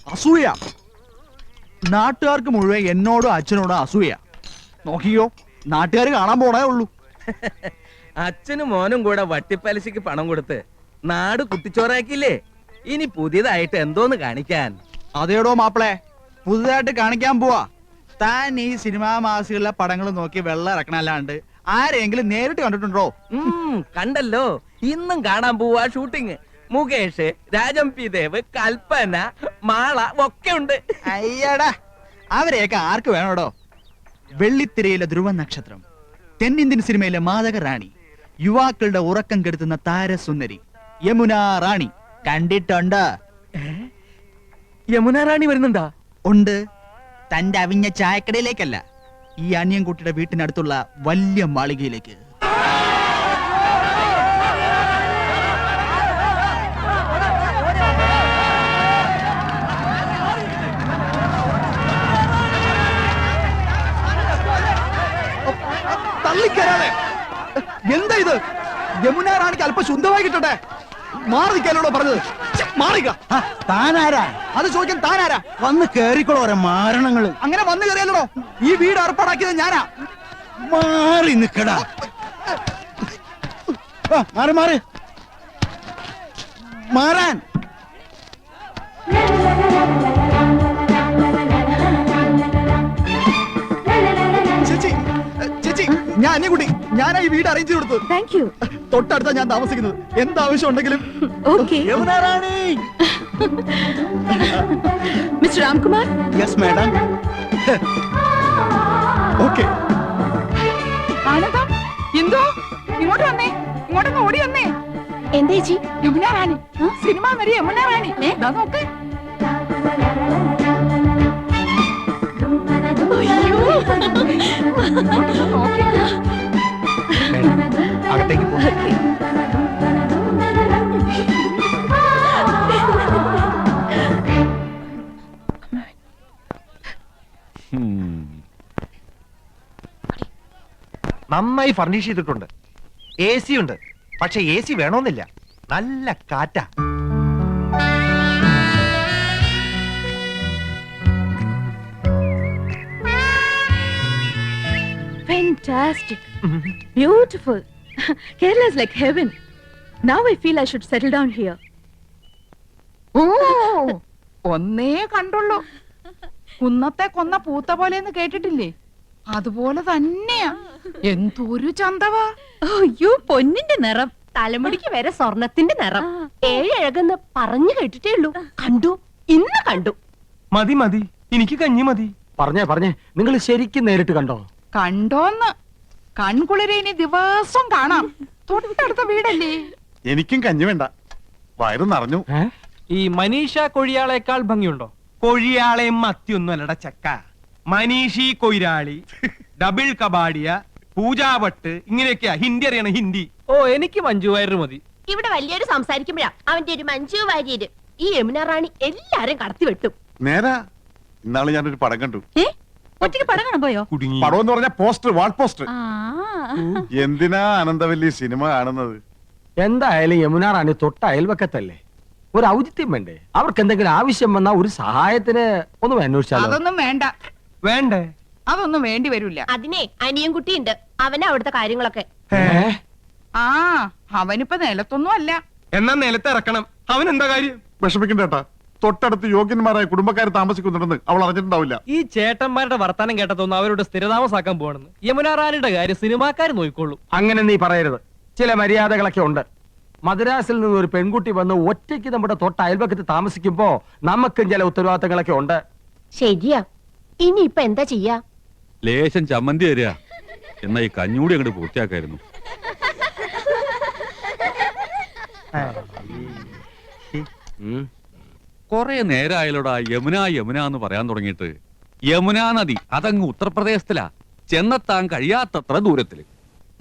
അസൂയ. നാട്ടുകാർക്ക് മുഴുവൻ എന്നോടും അച്ഛനോടും അസൂയ. നോക്കിയോ, നാട്ടുകാർ കാണാൻ പോണേ ഉള്ളൂ. അച്ഛനും മോനും കൂടെ വട്ടിപ്പലിശക്ക് പണം കൊടുത്ത് നാട് കുട്ടിച്ചോറാക്കിയില്ലേ? ഇനി പുതിയതായിട്ട് എന്തോന്ന് കാണിക്കാൻ? അതേടോ മാപ്പിളെ, പുതുതായിട്ട് കാണിക്കാൻ പോവാ. താൻ ഈ സിനിമാ മാസികളിലെ പടങ്ങൾ നോക്കി വെള്ളം ഇറക്കണല്ലാണ്ട് ആരെങ്കിലും നേരിട്ട് കണ്ടിട്ടുണ്ടോ? കണ്ടല്ലോ, ഇന്നും കാണാൻ പോവാ ഷൂട്ടിങ്. മുകേഷ്, രാജം പി ദേവ്, കൽപ്പന, മാള ഒക്കെ ഉണ്ട്. അയ്യടാ, അവരെയൊക്കെ ആർക്ക് വേണോടോ? വെള്ളിത്തിരയിലെ ധ്രുവ നക്ഷത്രം, തെന്നിന്ത്യൻ സിനിമയിലെ മാതക റാണി, യുവാക്കളുടെ ഉറക്കം കെടുത്തുന്ന താരസുന്ദരി യമുന റാണി കണ്ടിട്ടുണ്ട്? യമുന റാണി വരുന്നുണ്ടാ? ഉണ്ട്. തന്റെ അവിഞ്ഞ ചായക്കടയിലേക്കല്ല, ഈ അനിയൻകുട്ടിയുടെ വീട്ടിനടുത്തുള്ള വലിയ മാളികയിലേക്ക്. തള്ളിക്കരാതെ. എന്താ ഇത്? യമുന റാണിക്ക് അല്പം ശുദ്ധമായി കിട്ടട്ടെ. മാറി നിൽക്കാനോടോ പറഞ്ഞത്? മാറിക്ക. താനാരാ? അത് ചോദിക്കാൻ താനാരാ? വന്ന് കേറിക്കോളോ ഓരോ മാരണങ്ങള്. അങ്ങനെ വന്നു കയറിയല്ലോ. ഈ വീട് ഏർപ്പാടാക്കിയത് ഞാനാ. മാറി നിക്കടാ. മാറി മാറി മാറാൻ. ചേച്ചി, ചേച്ചി, ഞാൻ അനിയൻകുട്ടി. ഞാനാ ഈ വീട് അറേഞ്ച് കൊടുത്തു. Thank you. തൊട്ടടുത്താ ഞാൻ താമസിക്കുന്നത്. എന്താവശ്യം ഉണ്ടെങ്കിലും. Okay. Yamuna Rani. Mister Ramkumar. Yes madam. Okay. ആനന്ദം, എന്തോ ഇങ്ങോട്ട് വന്നേ, ഇങ്ങോട്ടൊന്ന് ഓടി വന്നേ. എന്താ ചേച്ചി? യമുന റാണി, സിനിമ നടി യമുന റാണി. ദാ നോക്ക്. അയ്യോ, ഇങ്ങോട്ടൊന്ന് നോക്ക്. അകത്തേക്ക് പോ. നന്നായി ഫർണിഷ് ചെയ്തിട്ടുണ്ട്. AC ഉണ്ട്, പക്ഷെ AC വേണമെന്നില്ല. നല്ല കാറ്റാ. fantastic. Beautiful. Kerala is like heaven. Now I feel I should settle down here. ഓ, ഒന്നേ കണ്ടുള്ളൂ. കുന്നത്തെ കൊന്ന പൂത്ത പോലെന്ന് കേട്ടിട്ടില്ലേ? അതുപോലെ തന്നെയാ. എന്തൊരു ചന്തവാ. അയ്യോ, പൊന്നിന്റെ നിറം, തലമുടിക്ക് വരെ സ്വർണത്തിന്റെ നിറം. ഏഴഴകെന്ന് പറഞ്ഞു കേട്ടിട്ടേ ഉള്ളൂ. കണ്ടു, ഇന്ന് കണ്ടു. മതി മതി, എനിക്ക് കഞ്ഞി മതി. പറഞ്ഞേ നിങ്ങൾ ശരിക്കും നേരിട്ട് കണ്ടോ? കണ്ടോന്ന്? കൺകുളിരെ ഇനി ദിവസം കാണാം. തൊട്ടടുത്ത വീടല്ലേ. എനിക്കും കഞ്ഞി വേണ്ട, വയറ് നിറഞ്ഞു. ഈ മനീഷ കൊഴിയാളേക്കാൾ ഭംഗിയുണ്ടോ? കൊഴിയാളെയും മത്തിയൊന്നും അല്ലട ചക്ക. മനീഷി കൊയിരാളി, ഡബിൾ കബാഡിയ, പൂജാവട്ട്, ഇങ്ങനെയൊക്കെയാ ഹിന്ദി അറിയണ ഹിന്ദി. ഓ, എനിക്ക് മഞ്ജു വാര്യർ മതി. ഇവിടെ വലിയൊരു സംസാരിക്കുമ്പോഴാ അവന്റെ ഒരു മഞ്ജു വാര്യര്. ഈ യമുന റാണി എല്ലാരും കടത്തി വെട്ടും. നേരാ, ഇന്നാള് ഞാനൊരു പടം കണ്ടു. ഒറ്റയ്ക്ക് പടം കാണാൻ പോയോ? പടം എന്ന് പറഞ്ഞ പോസ്റ്റർ, വാൾ പോസ്റ്റർ. എന്തിനാ അനന്തവല്ലി സിനിമ കാണുന്നത്? എന്തായാലും യമുന റാണി തൊട്ട അയൽവക്കത്തല്ലേ, ഒരു ഔചിത്യം വേണ്ടേ? അവർക്ക് എന്തെങ്കിലും ആവശ്യം വന്നാ ഒരു സഹായത്തിന് ഒന്നും അന്വേഷിച്ചാലോ? അതൊന്നും വേണ്ട. വേണ്ടേ? അതൊന്നും വേണ്ടി വരില്ല. അതിനെ അനിയൻകുട്ടി ഉണ്ട്, അവനാ അവിടുത്തെ കാര്യങ്ങളൊക്കെ. ആ, അവനിപ്പോ നിലത്തൊന്നും അല്ല. എന്നാ നിലത്ത് ഇറക്കണം. അവൻ എന്താ കാര്യം? വിഷമിക്കണ്ടേട്ടാ, തൊട്ടടുത്ത് യോഗ്യന്മാരായ കുടുംബക്കാർ താമസിക്കുന്നുണ്ടെന്ന് അവൾ അറിഞ്ഞിട്ടുണ്ടാവില്ല. ഈ ചേട്ടന്മാരുടെ വർത്താനം കേട്ടതൊന്നും അവരുടെ സ്ഥിരതാമസാക്കാൻ പോകണമെന്ന്. യമുന റാണിയുടെ കാര്യം സിനിമാക്കാർ നോക്കിക്കൊള്ളു. അങ്ങനെ നീ പറയരുത്. ചില മര്യാദകളൊക്കെ ഉണ്ട്. മദ്രാസിൽ നിന്ന് ഒരു പെൺകുട്ടി വന്ന് ഒറ്റയ്ക്ക് നമ്മുടെ തൊട്ട അയൽവക്കത്ത് താമസിക്കുമ്പോ നമുക്കും ചില ഉത്തരവാദിത്തങ്ങളൊക്കെ ഉണ്ട്. ശരിയാ. ഇനി ഇപ്പൊ എന്താ ചെയ്യാ? ലേശം ചമ്മന്തി തരിക, എന്നാ ഈ കഞ്ഞൂടി അങ്ങോട്ട് പൂർത്തിയാക്കായിരുന്നു. കൊറേ നേരമായാലോടാ യമുന യമുന എന്ന് പറയാൻ തുടങ്ങിയിട്ട്. യമുനാ നദി അതങ്ങ് ഉത്തർപ്രദേശത്തിലാ, ചെന്നെത്താൻ കഴിയാത്തത്ര ദൂരത്തില്.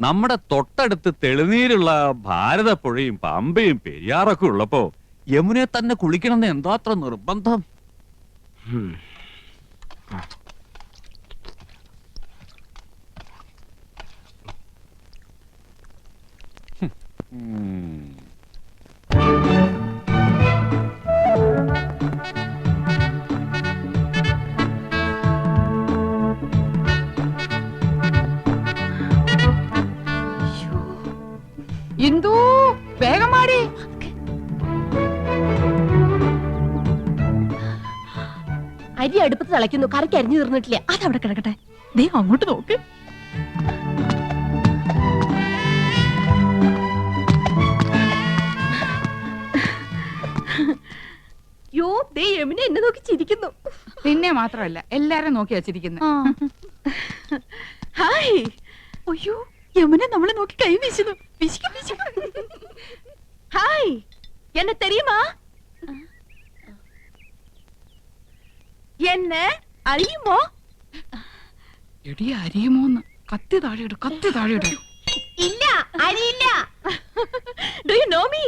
നമ്മുടെ തൊട്ടടുത്ത് തെളിനീരുള്ള ഭാരതപ്പുഴയും പമ്പയും പെരിയാറൊക്കെ ഉള്ളപ്പോ യമുനെ തന്നെ കുളിക്കണമെന്ന് എന്താ അത്ര നിർബന്ധം? അരി അടുപ്പത്ത് തിളയ്ക്കുന്നു, കറിക്ക് അരിഞ്ഞു തീർന്നിട്ടില്ല. അതവിടെ കിടക്കട്ടെ. ദേ അങ്ങോട്ട് നോക്ക്. യോ, ദേ യമുന എന്നെ നോക്കി ചിരിക്കുന്നു. നിന്നെ മാത്രമല്ല എല്ലാരും നോക്കി വച്ചിരിക്കുന്നു. ഹായ്. അയ്യോ, യമുന നമ്മളെ നോക്കി കൈ വീശുന്നു. ഹായ്, എന്നെ തെരിയുമാ? എന്നെ അറിയുമോ? എടി അരിയുമോന്ന്. കത്തി താഴെയിട്, കത്തി താഴെയിട്. ഇല്ല, അറിയില്ല. Do you know me?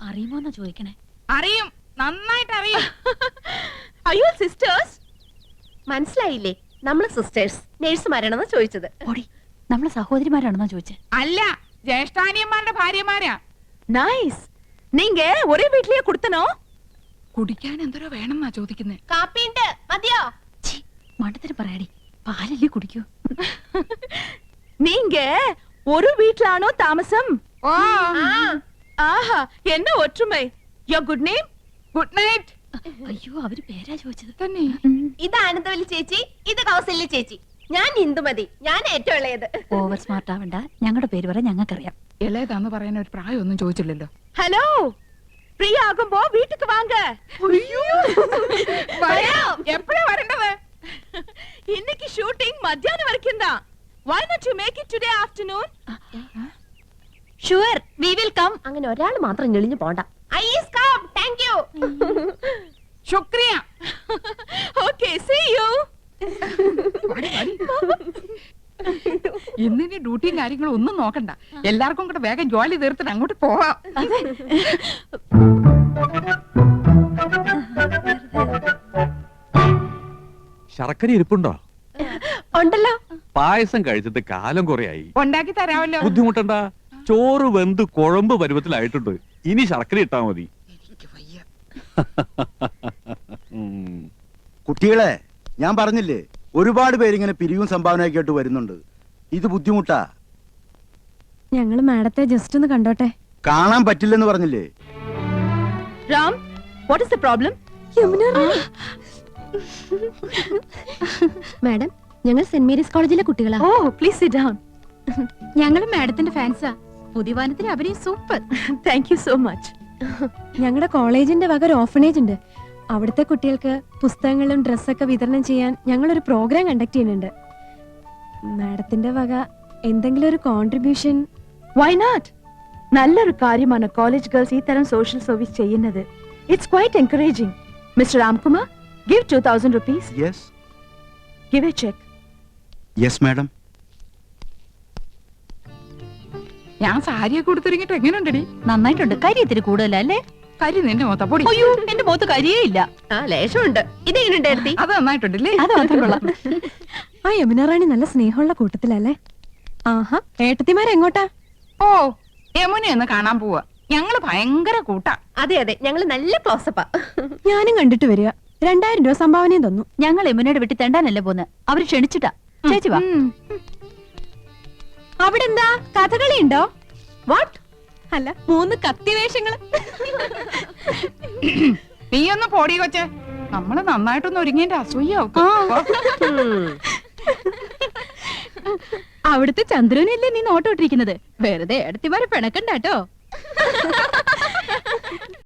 അറിയുമോന്നാ ചോദിക്കണേ. അറിയും, നന്നായിട്ട് അറിയും. അയ്യോ സിസ്റ്റേഴ്സ്, മനസ്സിലായില്ലേ? നമ്മള് സിസ്റ്റേഴ്സ് നേഴ്സുമാരാണെന്ന് ചോദിച്ചത്. ഓടി, നമ്മളെ സഹോദരിമാരാണെന്നാ ചോദിച്ചേ. അല്ല, ജ്യേഷ്ഠാനിയന്മാരുടെ ഭാര്യമാരാ. നൈസ്. നീങ്ക ഒരേ വീട്ടിലേ കൊടുത്തനോ? കുടിക്കാൻ എന്തോരോ വേണമെന്നാ ചോദിക്കുന്നേ. കാപ്പിണ്ട്, മതിയോ? മണ്ടത്തിന് പറയാടി, പാലല്ലേ കുടിക്കൂ. നീങ്ക ഒരു വീട്ടിലാണോ താമസം? ഓ, ആഹാ, എന്നെ ഒற்றுമൈ. യോ ഗുഡ് നെയിം? Good night. അയ്യോ, അവര് പേരാ ചോദിച്ചത്. തന്നെ ഇത് ആനന്ദവല്ലി ചേച്ചി, ഇത് കൗസല്യ ചേച്ചി. ഞാൻ ഇന്ദുമതി, ഞാൻ ഏറ്റവും ഇളയത്. ഓവർ സ്മാർട്ട് ആവണ്ട, ഞങ്ങളുടെ പേര് പറയാൻ ഞങ്ങൾക്കറിയാം. ഇളയതാന്ന് പറയാൻ ഒരു പ്രായമൊന്നും ചോദിച്ചില്ലല്ലോ. ഹലോ, ഫ്രീ ആകുമ്പോ വീട്ടുക്ക് വാങ്ക. എപ്പോഴാ വരേണ്ടത്? ഇന്നേക്ക് ഷൂട്ടിംഗ് മധ്യാഹ്നം വരയ്ക്കും. Why not you make it today afternoon? Sure, we will come. അങ്ങനെ ഒരാൾ മാത്രം ഞെളിഞ്ഞു പോണ്ട. I is come. Thank you. ശുക്രിയ. Okay, see you. ഇന്നിനി ഡ്യൂട്ടിയും കാര്യങ്ങളും ഒന്നും നോക്കണ്ട, എല്ലാവർക്കും കൂടെ വേഗം ജോലി തീർത്തിട്ട് അങ്ങോട്ട് പോവാം. ശർക്കര ഇരിപ്പുണ്ടോ? ഉണ്ടല്ലോ. പായസം കഴിച്ചിട്ട് കാലം കുറയായി. ഉണ്ടാക്കി തരാമല്ലോ. ബുദ്ധിമുട്ടണ്ട, ചോറ് വെന്ത് കുഴമ്പ് പരുവത്തിലായിട്ടുണ്ട്. ഇനി ശർക്കര ഇട്ടാ മതി. കുട്ടികളെ, ഞാൻ പറഞ്ഞില്ലേ, ഒരുപാട് പേരിങ്ങനെ പിരിവും സംഭാവനയൊക്കെ ആയിട്ട് വരുന്നുണ്ട്. ഇത് ബുദ്ധിമുട്ടാ. ഞങ്ങള് മാഡത്തെ ജസ്റ്റ് ഒന്ന് കണ്ടോട്ടെ. കാണാൻ പറ്റില്ലെന്ന് പറഞ്ഞില്ലേ? Ram, what is the problem? Madam, ഞങ്ങൾ സെന്റ് മേരീസ് കോളേജിലെ കുട്ടികളാ. ഓ, പ്ലീസ് സിറ്റ് ഡൗൺ. ഞങ്ങൾ മാഡത്തിന്റെ ഫാൻസാ. പുതിയ വാനത്തിന് അഭിനയം super. Thank you so much. ഞങ്ങളുടെ കോളേജിന്റെ വക ഒരു ഓർഫനേജ് ഉണ്ട്. അവിടുത്തെ കുട്ടികൾക്ക് പുസ്തകങ്ങളും ഡ്രസ്സൊക്കെ വിതരണം ചെയ്യാൻ ഞങ്ങളൊരു പ്രോഗ്രാം കണ്ടക്ട് ചെയ്യുന്നുണ്ട്. മാഡത്തിന്റെ വക എന്തെങ്കിലും ഒരു കോൺട്രിബ്യൂഷൻ? Why not? നല്ലൊരു കാര്യമാണ് കോളേജ് ഗേൾസ് ഈ തരം സോഷ്യൽ സർവീസ് ചെയ്യുന്നത്. It's quite encouraging. Mister Ramkumar, give 2000 rupees. Yes, Give a check. Yes madam. ഞാൻ സാരിയൊക്കെ കൊടുത്തിറങ്ങിട്ട് എങ്ങനെയുണ്ടടി? നന്നായിട്ടുണ്ട്. കരി ഇത്തിരി കൂടുതലല്ലേ? കരി നിന്റെ മൊത്ത പൊടി. അയ്യോ, എന്റെ മുഖത്ത് കരിയേ ഇല്ല. ആ, ലേശമുണ്ട്. ഇതെങ്ങനെയുണ്ട്? അത് നന്നായിട്ടുണ്ടല്ലേ? അത് മാത്രം കൊള്ളാം. ആ യമുന റാണി നല്ല സ്നേഹമുള്ള കൂട്ടത്തിലല്ലേ? ആഹാ, ഏട്ടത്തിമാരെങ്ങോട്ടാ? ഓ, യമുനയൊന്ന് കാണാൻ പോവാ. ഞങ്ങള് ഭയങ്കര കൂട്ടാ. അതെ അതെ, ഞങ്ങൾ നല്ല ക്ലോസപ്പാ. ഞാനും കണ്ടിട്ട് വരിക. 2000 രൂപ സംഭാവനയും തന്നു. ഞങ്ങൾ യമുനയുടെ വീട്ടിൽ തെണ്ടാനല്ലേ പോന്ന്. അവര് ക്ഷണിച്ചിട്ടാ. ചേച്ചി വാ. അവിടെ എന്താ കഥകളി ഉണ്ടോ? വാട്ട്? അല്ല, 3 കത്തി വേഷങ്ങള്. നീ ഒന്ന് പോടി കൊച്ചെ. നമ്മള് നന്നായിട്ടൊന്ന് ഒരുങ്ങിന്റെ അസൂയാവും. അവിടുത്തെ ചന്ദ്രനല്ലേ നീ നോട്ടോട്ടിരിക്കുന്നത്? വെറുതെ എടുത്തിമാരെ പിണക്കണ്ടാട്ടോ.